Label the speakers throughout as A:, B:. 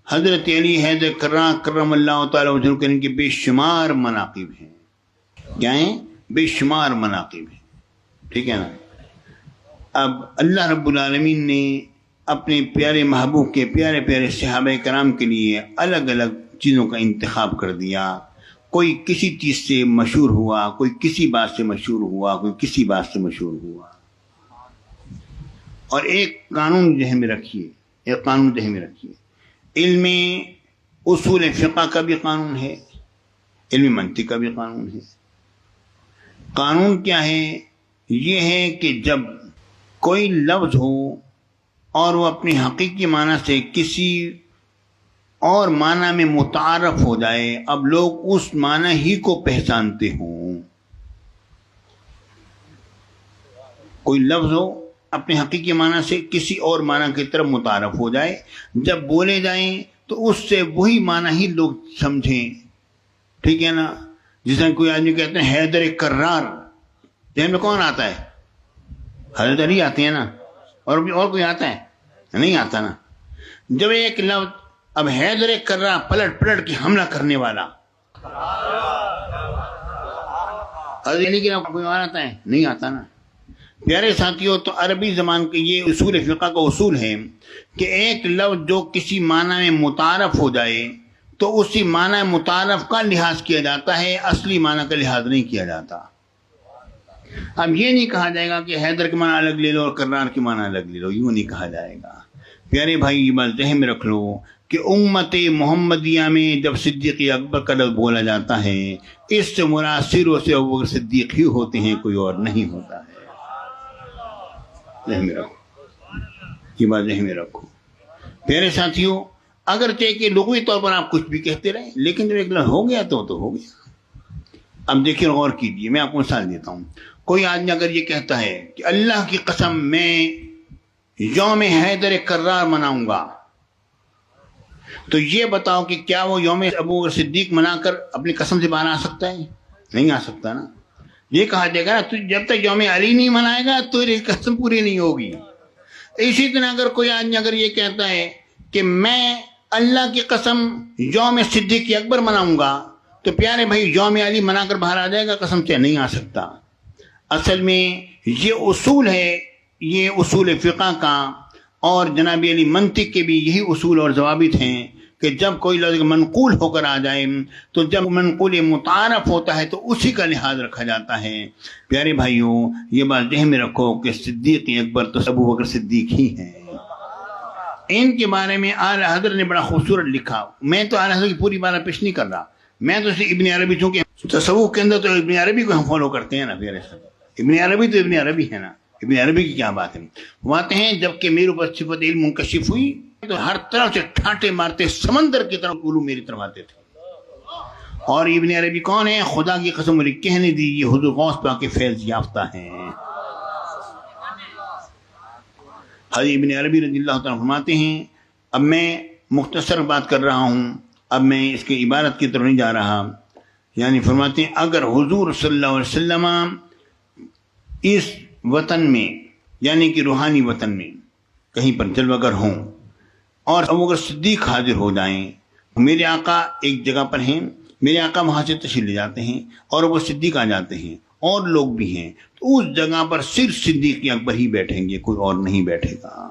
A: حضرت علی حیدر کرار کرم اللہ تعالیٰ وجہ کے بے شمار مناقب ہیں. کیا ہیں؟ بے شمار مناقب ہیں. ٹھیک ہے نا. اب اللہ رب العالمین نے اپنے پیارے محبوب کے پیارے پیارے صحابہ کرام کے لیے الگ الگ چیزوں کا انتخاب کر دیا. کوئی کسی چیز سے مشہور ہوا، کوئی کسی بات سے مشہور ہوا، کوئی کسی بات سے مشہور ہوا. اور ایک قانون ذہن میں رکھیے، ایک قانون ذہن میں رکھیے، علم اصول فقہ کا بھی قانون ہے، علم منطق کا بھی قانون ہے. قانون کیا ہے؟ یہ ہے کہ جب کوئی لفظ ہو اور وہ اپنی حقیقی معنی سے کسی اور معنی میں متعارف ہو جائے، اب لوگ اس معنی ہی کو پہچانتے ہوں. کوئی لفظ ہو اپنے حقیقی معنی سے کسی اور معنی کی طرف متعارف ہو جائے، جب بولے جائیں تو اس سے وہی معنی ہی لوگ سمجھیں. ٹھیک ہے نا. جس طرح کوئی آدمی کہتے ہیں حیدر کرار، ذہن میں کون آتا ہے؟ حضرت علی آتے ہیں نا. اور کوئی آتا ہے؟ نہیں آتا نا. جب ایک لفظ اب حیدر کرار پلٹ پلٹ کے حملہ کرنے والا، حضرت علی کے نام کوئی اور آتا ہے؟ نہیں آتا نا. پیارے ساتھیوں، تو عربی زبان کے یہ اصول فقہ کا اصول ہے کہ ایک لفظ جو کسی معنی میں متعارف ہو جائے تو اسی معنی متعارف کا لحاظ کیا جاتا ہے، اصلی معنی کا لحاظ نہیں کیا جاتا. اب یہ نہیں کہا جائے گا کہ حیدر کے معنی الگ لے لو اور کرار کے معنی الگ لے لو، یوں نہیں کہا جائے گا. پیارے بھائی، یہ بات ذہن میں رکھ لو کہ امت محمدیہ میں جب صدیق اکبر کا لفظ بولا جاتا ہے، اس سے مراد صرف سے ابوبکر صدیق ہی ہوتے ہیں، کوئی اور نہیں ہوتا ہے. ذہن میں رکھو، یہ بات ذہن میں رکھو. پیارے ساتھیوں، اگرچہ کہ لغوی طور پر آپ کچھ بھی کہتے رہے، لیکن جب ایک لفظ ہو گیا تو ہو گیا. اب دیکھیے، غور کیجیے، میں آپ کو مثال دیتا ہوں. کوئی آدمی اگر یہ کہتا ہے کہ اللہ کی قسم میں یوم حیدر کرار مناؤں گا، تو یہ بتاؤ کہ کیا وہ یوم ابوبکر صدیق منا کر اپنی قسم سے باہر آ سکتا ہے؟ نہیں آ سکتا نا. یہ کہا جائے گا نا، جب تک یوم علی نہیں منائے گا تو یہ قسم پوری نہیں ہوگی. اسی طرح اگر کوئی آدمی اگر یہ کہتا ہے کہ میں اللہ کی قسم یوم صدیق اکبر مناؤں گا، تو پیارے بھائی یوم علی منا کر باہر آ جائے گا قسم سے؟ نہیں آ سکتا. اصل میں یہ اصول ہے، یہ اصول فقہ کا، اور جناب علی منطق کے بھی یہی اصول اور ضوابط ہیں کہ جب کوئی لفظ منقول ہو کر آ جائے تو جب منقول متعارف ہوتا ہے تو اسی کا لحاظ رکھا جاتا ہے. پیارے بھائیوں، یہ بات ذہن میں رکھو کہ صدیق اکبر تو ابوبکر صدیق ہی ہیں. ان کے بارے میں اعلی حضرت نے بڑا خوبصورت لکھا. میں تو اعلی حضرت کی پوری بات پیش نہیں کر رہا، میں تو ابن عربی، چونکہ تصوف کے اندر تو ابن عربی کو ہم فالو کرتے ہیں نا. پیارے صاحب، ابن عربی تو ابن عربی ہے نا. ابن عربی کی کیا بات ہے. وہ آتے ہیں جبکہ میرے اوپر صفت علم منکشف ہوئی تو ہر طرف سے ٹھاٹے مارتے سمندر کی طرف علوم میری طرف آتے تھے. اور ابن عربی کون ہے؟ خدا کی قسم مجھے کہنے دی، یہ حضور غوث پاک کے فیض یافتہ ہیں. حضرت ابن عربی رضی اللہ تعالیٰ فرماتے ہیں، اب میں مختصر بات کر رہا ہوں، اب میں اس کی عبارت کی طرف نہیں جا رہا. یعنی فرماتے ہیں اگر حضور صلی اللہ علیہ وسلم اس وطن میں، یعنی کہ روحانی وطن میں کہیں پر جلوہ گر ہوں اور ابوبکر صدیق حاضر ہو جائیں، میرے آقا ایک جگہ پر ہیں، میرے آقا وہاں سے تشریف لے جاتے ہیں اور وہ صدیق آ جاتے ہیں اور لوگ بھی ہیں، تو اس جگہ پر صرف صدیق اکبر ہی بیٹھیں گے، کوئی اور نہیں بیٹھے گا.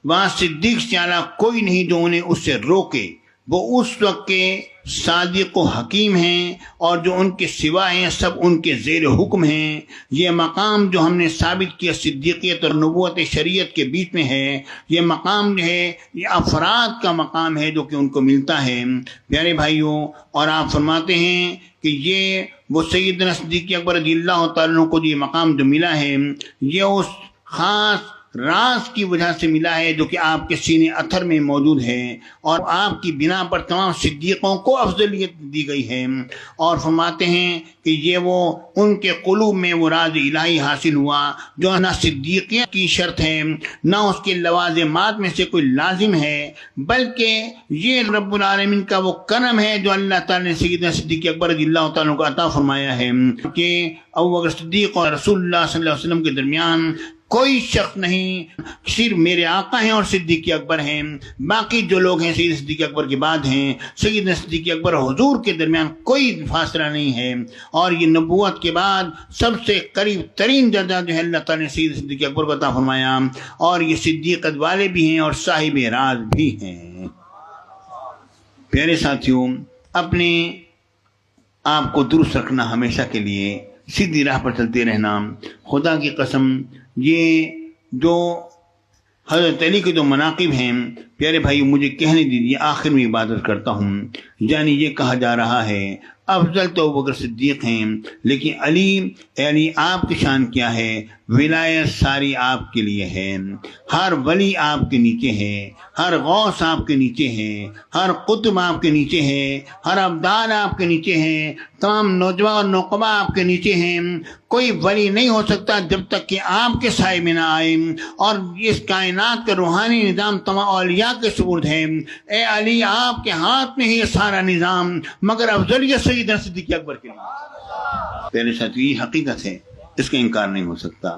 A: وہاں صدیق سے اعلیٰ کوئی نہیں جو انہیں اس سے روکے. وہ اس وقت کے صادق و حکیم ہیں اور جو ان کے سوا ہیں سب ان کے زیر حکم ہیں. یہ مقام جو ہم نے ثابت کیا صدیقیت اور نبوت شریعت کے بیچ میں ہے، یہ مقام جو ہے یہ افراد کا مقام ہے جو کہ ان کو ملتا ہے. پیارے بھائیوں، اور آپ فرماتے ہیں کہ یہ وہ سیدنا صدیق اکبر رضی اللہ تعالیٰ عنہ کو یہ مقام جو ملا ہے، یہ اس خاص راز کی وجہ سے ملا ہے جو کہ آپ کے سینے اتھر میں موجود ہے، اور آپ کی بنا پر تمام صدیقوں کو افضلیت دی گئی ہے. اور فرماتے ہیں کہ یہ وہ ان کے قلوب میں وہ راز الہی حاصل ہوا جو نہ صدیقیت کی شرط ہے، نہ اس کے لوازمات میں سے کوئی لازم ہے، بلکہ یہ رب العالمین کا وہ کرم ہے جو اللہ تعالیٰ نے سیدنا صدیق اکبر رضی اللہ تعالیٰ کو عطا فرمایا ہے کہ ابوبکر صدیق اور رسول اللہ صلی اللہ علیہ وسلم کے درمیان کوئی شخص نہیں، صرف میرے آقا ہیں اور صدیق اکبر ہیں، باقی جو لوگ ہیں سید صدیق اکبر کے بعد ہیں، سیدنا صدیق اکبر اور حضور کے درمیان کوئی فاصلہ نہیں ہے، اور یہ نبوت کے بعد سب سے قریب ترین درجہ جو ہے اللہ تعالیٰ نے سید صدیق اکبر کو عطا فرمایا، اور یہ صدیقت والے بھی ہیں اور صاحب راز بھی ہیں۔ پیارے ساتھیوں، اپنے آپ کو درست رکھنا، ہمیشہ کے لیے سیدھی راہ پر چلتے رہنا۔ خدا کی قسم، یہ جو حضرت علی کے جو مناقب ہیں پیارے بھائی، مجھے کہنے دیجیے، آخر میں عبادت کرتا ہوں، یعنی یہ کہا جا رہا ہے افضل تو ابوبکر صدیق ہیں، لیکن علی یعنی آپ کی شان کیا ہے؟ ولایت ساری آپ کے لیے ہے، ہر ولی آپ کے نیچے ہے، ہر غوث آپ کے نیچے ہے، ہر قطب آپ کے نیچے ہے، ہر ابدال آپ کے نیچے ہے، تمام نوجوان اور نقبہ آپ کے نیچے ہیں۔ کوئی ولی نہیں ہو سکتا جب تک کہ آپ کے سائے میں نہ آئے، اور اس کائنات کا روحانی نظام تمام اولیاء کے سپرد ہے۔ اے علی، آپ کے ہاتھ میں ہی یہ سارا نظام، مگر افضلیت سیدنا صدیق اکبر کے لیے۔ پہلے ساتھ یہ حقیقت ہے، اس کا انکار نہیں ہو سکتا۔